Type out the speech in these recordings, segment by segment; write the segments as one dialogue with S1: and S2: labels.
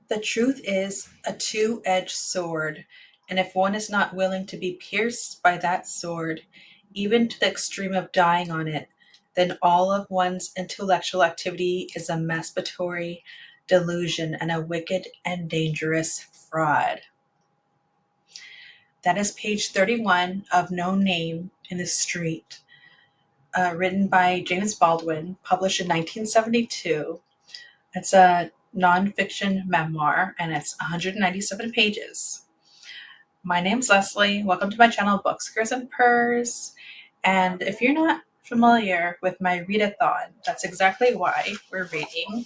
S1: The truth is a two-edged sword, and if one is not willing to be pierced by that sword, even to the extreme of dying on it, then all of one's intellectual activity is a masturbatory delusion and a wicked and dangerous fraud. That is page 31 of No Name in the Street, written by James Baldwin, published in 1972. It's a nonfiction memoir, and it's 197 pages. My name's Leslie. Welcome to my channel, Bookskers and Purrs. And if you're not familiar with my readathon, that's exactly why we're reading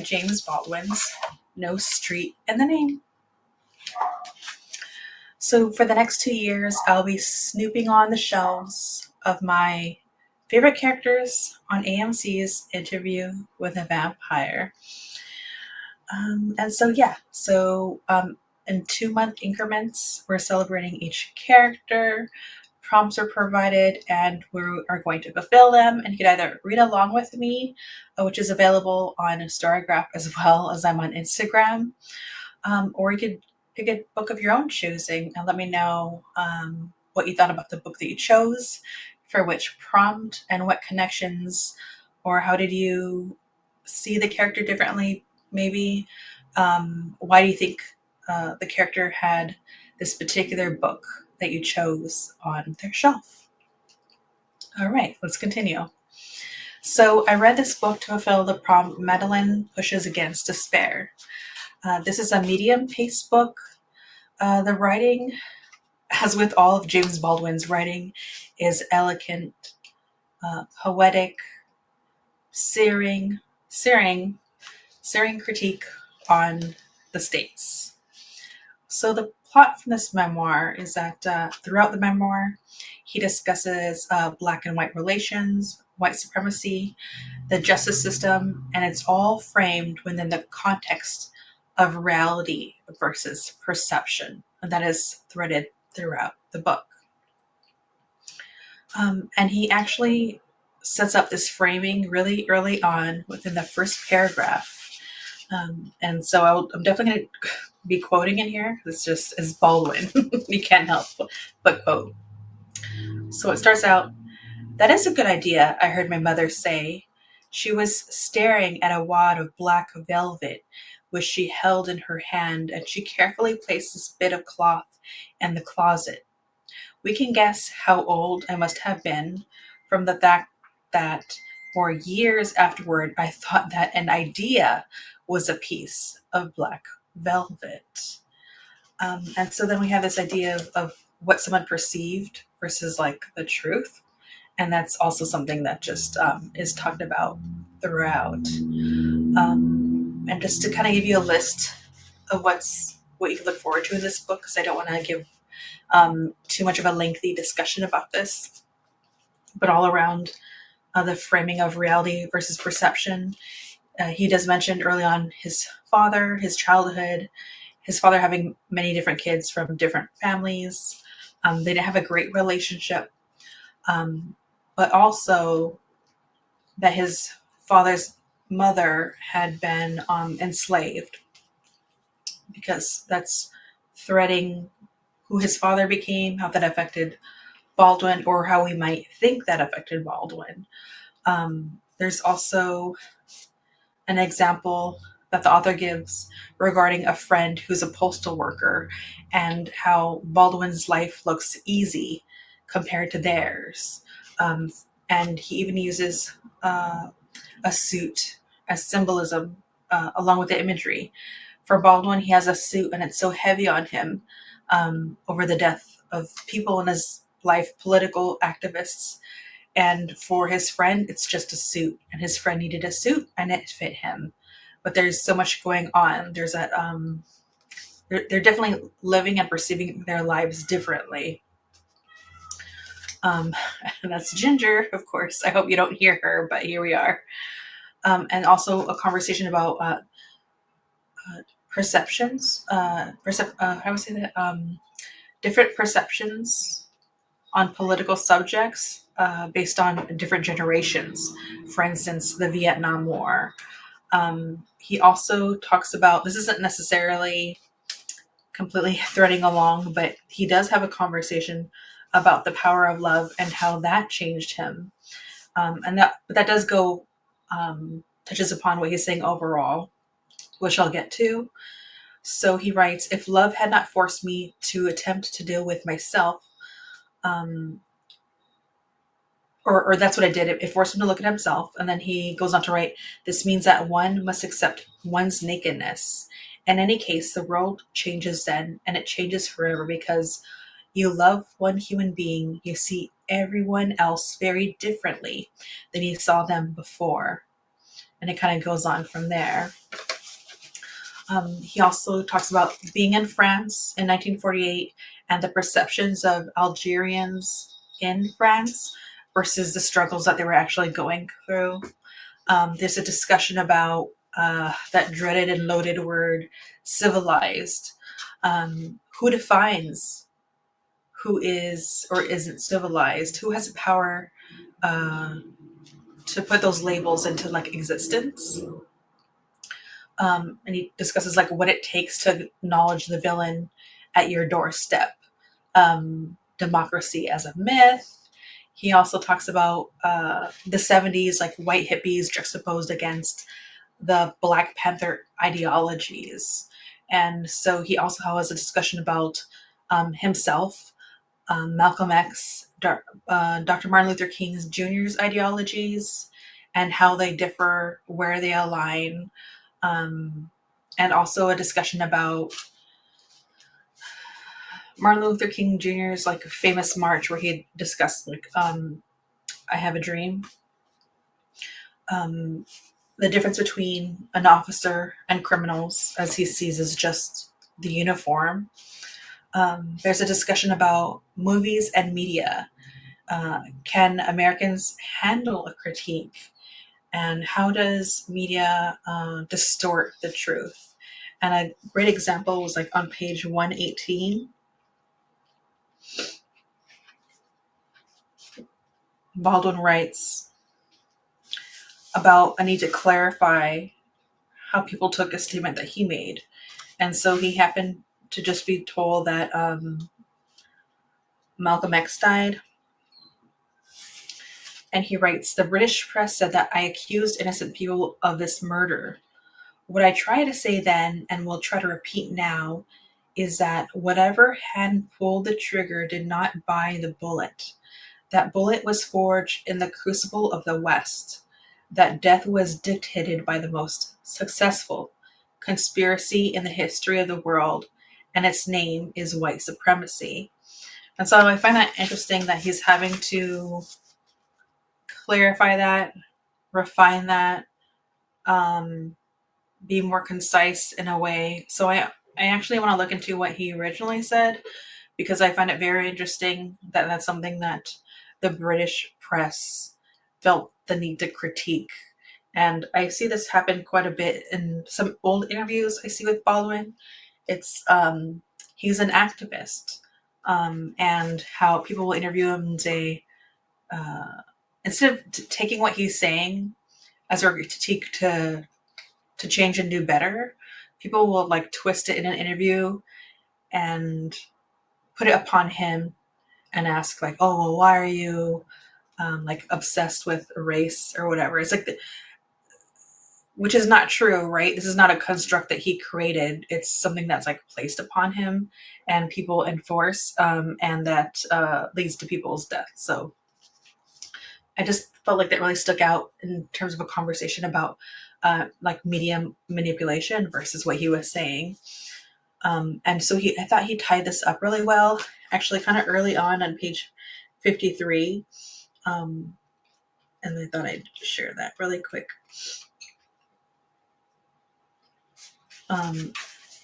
S1: James Baldwin's No Street in the Name. So for the next 2 years, I'll be snooping on the shelves of my favorite characters on AMC's Interview with a Vampire. In 2-month increments, we're celebrating each character. Prompts are provided, and we are going to fulfill them. And you can either read along with me, which is available on Storygraph as well as I'm on Instagram, or you could pick a book of your own choosing and let me know what you thought about the book that you chose, for which prompt, and what connections, or how did you see the character differently, maybe. Why do you think the character had this particular book that you chose on their shelf? All right, let's continue. So I read this book to fulfill the prompt, Madeleine Pushes Against Despair. This is a medium-paced book. The writing, as with all of James Baldwin's writing, is elegant, poetic, searing critique on the states. So the plot from this memoir is that throughout the memoir, he discusses Black and white relations, white supremacy, the justice system, and it's all framed within the context of reality versus perception, and that is threaded throughout the book. And he actually sets up this framing really early on within the first paragraph. And so I'm definitely going to be quoting in here. It's just as Baldwin. You can't help but quote. So it starts out, "That is a good idea," I heard my mother say. She was staring at a wad of black velvet which she held in her hand, and she carefully placed this bit of cloth in the closet. We can guess how old I must have been from the fact that for years afterward I thought that an idea was a piece of black velvet. And so then we have this idea of what someone perceived versus like the truth. And that's also something that just is talked about throughout. And just to kind of give you a list of what you can look forward to in this book, because I don't want to give too much of a lengthy discussion about this, but all around the framing of reality versus perception. He does mention early on his father, his childhood, his father having many different kids from different families. They didn't have a great relationship, but also that his father's mother had been enslaved, because that's threading who his father became, how that affected Baldwin, or how we might think that affected Baldwin. There's also an example that the author gives regarding a friend who's a postal worker and how Baldwin's life looks easy compared to theirs. And he even uses a suit as symbolism along with the imagery. For Baldwin, he has a suit and it's so heavy on him over the death of people in his life, political activists. And for his friend, it's just a suit, and his friend needed a suit and it fit him. But there's so much going on. There's that they're definitely living and perceiving their lives differently. And that's Ginger, of course. I hope you don't hear her, but here we are. And also a conversation about perceptions. How would I say that? Different perceptions on political subjects based on different generations. For instance, the Vietnam War. He also talks about, this isn't necessarily completely threading along, but he does have a conversation about the power of love and how that changed him. And that does go, touches upon what he's saying overall, which I'll get to. So he writes, if love had not forced me to attempt to deal with myself, um, or that's what I did. It forced him to look at himself. And then he goes on to write, this means that one must accept one's nakedness. In any case, the world changes then, and it changes forever because you love one human being, you see everyone else very differently than you saw them before. And it kind of goes on from there. He also talks about being in France in 1948 and the perceptions of Algerians in France versus the struggles that they were actually going through. There's a discussion about that dreaded and loaded word, civilized. Who defines who is or isn't civilized? Who has the power uh, to put those labels into like existence? And he discusses like what it takes to acknowledge the villain at your doorstep. Democracy as a myth. He also talks about the 70s, like white hippies juxtaposed against the Black Panther ideologies. And so he also has a discussion about himself, Malcolm X, Dr. Martin Luther King Jr.'s ideologies, and how they differ, where they align, and also a discussion about Martin Luther King Jr.'s like famous march where he discussed like I have a dream. The difference between an officer and criminals, as he sees as just the uniform. There's a discussion about movies and media. Can Americans handle a critique? And how does media distort the truth? And a great example was like on page 118. Baldwin writes about a need to clarify how people took a statement that he made. And so he happened to just be told that Malcolm X died. And he writes, the British press said that I accused innocent people of this murder. What I try to say then, and will try to repeat now, is that whatever hand pulled the trigger did not buy the bullet. That bullet was forged in the crucible of the West. That death was dictated by the most successful conspiracy in the history of the world, and its name is white supremacy. And so I find that interesting that he's having to clarify that, refine that, um, be more concise in a way. So I actually want to look into what he originally said because I find it very interesting that that's something that the British press felt the need to critique. And I see this happen quite a bit in some old interviews I see with Baldwin. It's he's an activist, and how people will interview him and say, instead of taking what he's saying as a critique to change and do better, people will like twist it in an interview and put it upon him and ask like, oh, well, why are you like obsessed with race or whatever? It's like, which is not true, right? This is not a construct that he created. It's something that's like placed upon him and people enforce, and that leads to people's death. So I just felt like that really stuck out in terms of a conversation about like media manipulation versus what he was saying. And so I thought he tied this up really well, actually kind of early on page 53. And I thought I'd share that really quick.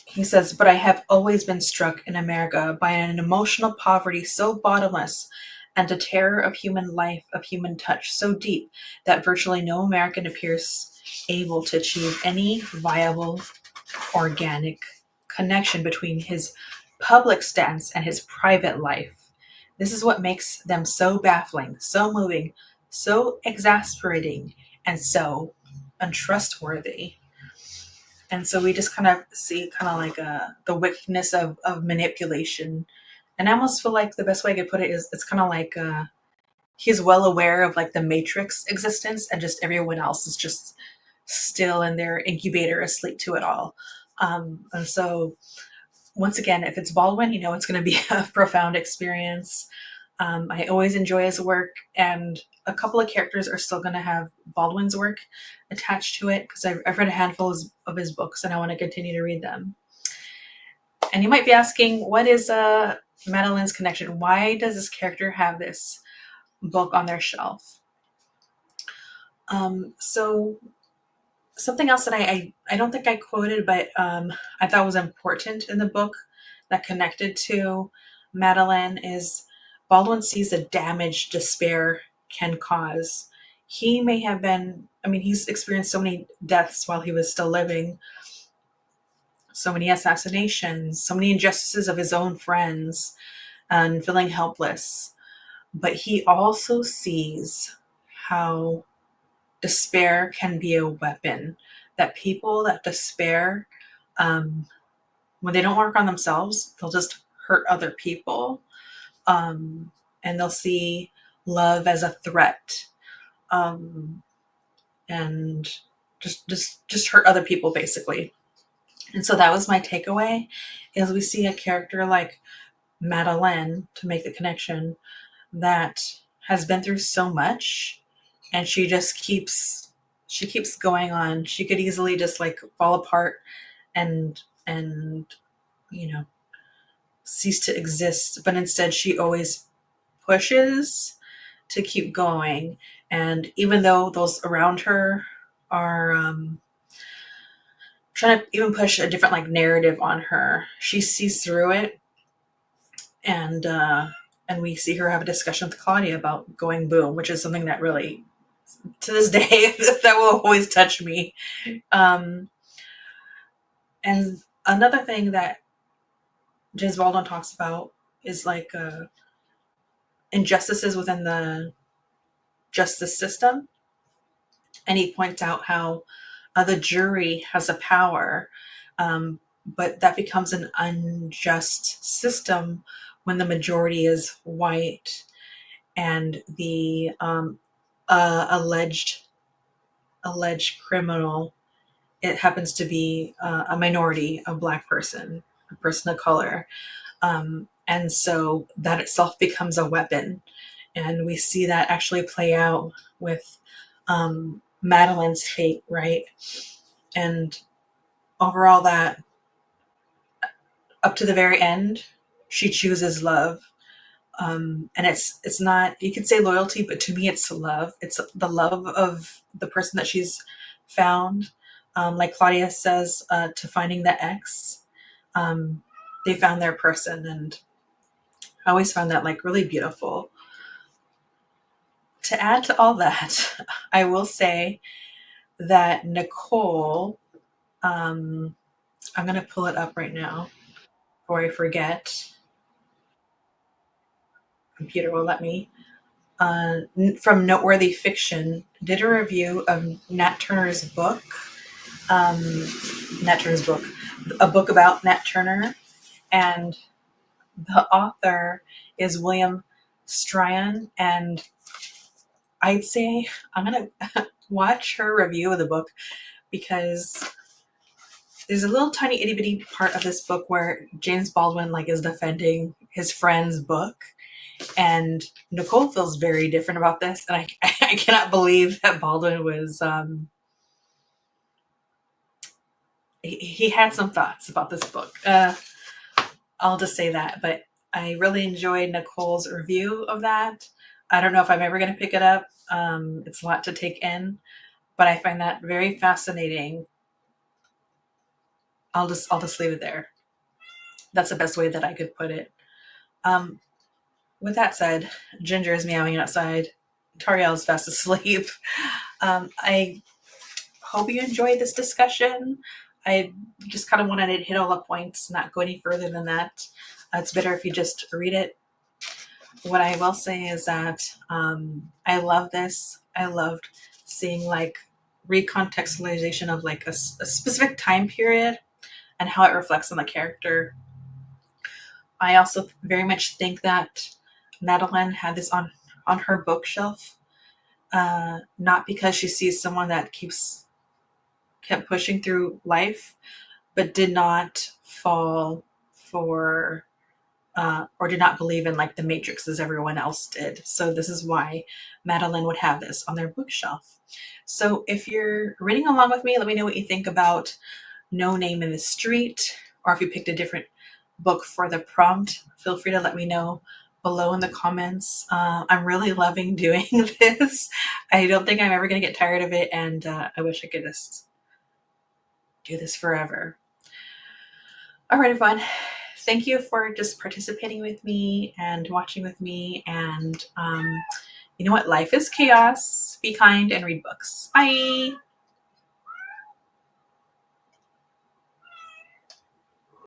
S1: He says, but I have always been struck in America by an emotional poverty so bottomless and a terror of human life, of human touch so deep that virtually no American appears able to achieve any viable, organic connection between his public stance and his private life. This is what makes them so baffling, so moving, so exasperating, and so untrustworthy. And so we just kind of see kind of like the wickedness of manipulation. And I almost feel like the best way I could put it is it's kind of like he's well aware of like the matrix existence, and just everyone else is just still in their incubator asleep to it all. And so once again, if it's Baldwin, you know it's going to be a profound experience. I always enjoy his work, and a couple of characters are still going to have Baldwin's work attached to it because I've read a handful of his books and I want to continue to read them. And you might be asking, what is Madeleine's connection? Why does this character have this book on their shelf? So something else that I don't think I quoted, but I thought was important in the book that connected to Madeleine is Baldwin sees the damage despair can cause. He may have been, I mean, he's experienced so many deaths while he was still living, so many assassinations, so many injustices of his own friends, and feeling helpless. But he also sees how despair can be a weapon, that people that despair, um, when they don't work on themselves, they'll just hurt other people, and they'll see love as a threat, um, and just hurt other people basically. And so that was my takeaway, is we see a character like Madeleine, to make the connection, that has been through so much, and she keeps going on. She could easily just like fall apart and you know cease to exist, but instead she always pushes to keep going. And even though those around her are trying to even push a different like narrative on her, she sees through it. And we see her have a discussion with Claudia about going boom, which is something that really, to this day, that will always touch me. Um, and another thing that James Baldwin talks about is like injustices within the justice system. And he points out how the jury has a power, but that becomes an unjust system when the majority is white, and the alleged criminal, it happens to be a minority, a black person, a person of color. And so that itself becomes a weapon. And we see that actually play out with Madeleine's fate, right? And overall, that up to the very end, she chooses love. And it's not, you could say loyalty, but to me it's love. It's the love of the person that she's found. Like Claudia says, to finding the ex, they found their person. And I always found that like really beautiful. To add to all that, I will say that Nicole, I'm going to pull it up right now before I forget. Computer will let me. From Noteworthy Fiction, did a review of Nat Turner's book. Nat Turner's book, a book about Nat Turner, and the author is William Stryan. And I'd say I'm gonna watch her review of the book, because there's a little tiny itty bitty part of this book where James Baldwin like is defending his friend's book, and Nicole feels very different about this, and I cannot believe that Baldwin was he had some thoughts about this book. I'll just say that, but I really enjoyed Nicole's review of that. I don't know if I'm ever going to pick it up. It's a lot to take in, but I find that very fascinating. I'll just leave it there. That's the best way that I could put it. Um, with that said, Ginger is meowing outside. Tariel's fast asleep. I hope you enjoyed this discussion. I just kind of wanted to hit all the points, not go any further than that. It's better if you just read it. What I will say is that I love this. I loved seeing like recontextualization of like a specific time period and how it reflects on the character. I also very much think that Madeleine had this on her bookshelf, not because she sees someone that kept pushing through life, but did not fall for or did not believe in like the Matrix as everyone else did. So this is why Madeleine would have this on their bookshelf. So if you're reading along with me, let me know what you think about No Name in the Street, or if you picked a different book for the prompt. Feel free to let me know below in the comments. I'm really loving doing this. I don't think I'm ever going to get tired of it, and I wish I could just do this forever. All right, everyone. Thank you for just participating with me and watching with me. And you know what? Life is chaos. Be kind and read books. Bye.